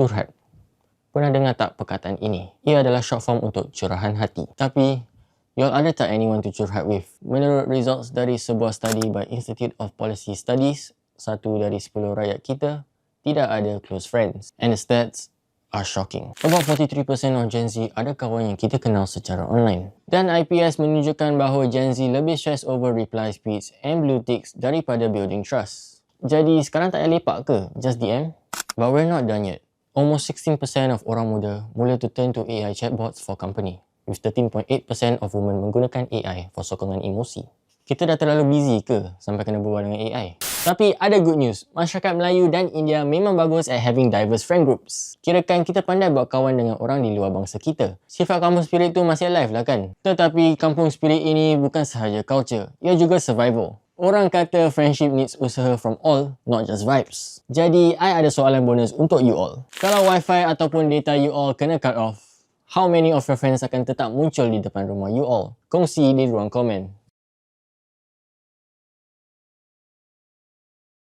curhat. Pernah dengar tak perkataan ini? Ia adalah short form untuk curahan hati. Tapi, y'all ada tak anyone to curhat with? Menurut results dari sebuah study by Institute of Policy Studies, 1 dari 10 rakyat kita tidak ada close friends. And the stats are shocking. About 43% of Gen Z ada kawan yang kita kenal secara online. Dan IPS menunjukkan bahawa Gen Z lebih stress over reply speeds and blue ticks daripada building trust. Jadi sekarang tak payah lepak ke? Just DM? But we're not done yet. Almost 16% of orang muda mula to turn to AI chatbots for company, with 13.8% of women menggunakan AI for sokongan emosi. Kita dah terlalu busy ke sampai kena berbual dengan AI? Tapi ada good news, masyarakat Melayu dan India memang bagus at having diverse friend groups. Kirakan kita pandai buat kawan dengan orang di luar bangsa kita. Sifat kampung spirit tu masih alive lah kan? Tetapi kampung spirit ini bukan sahaja culture, ia juga survival. Orang kata friendship needs usaha from all, not just vibes. Jadi, I ada soalan bonus untuk you all. Kalau wifi ataupun data you all kena cut off, how many of your friends akan tetap muncul di depan rumah you all? Kongsi di ruang komen.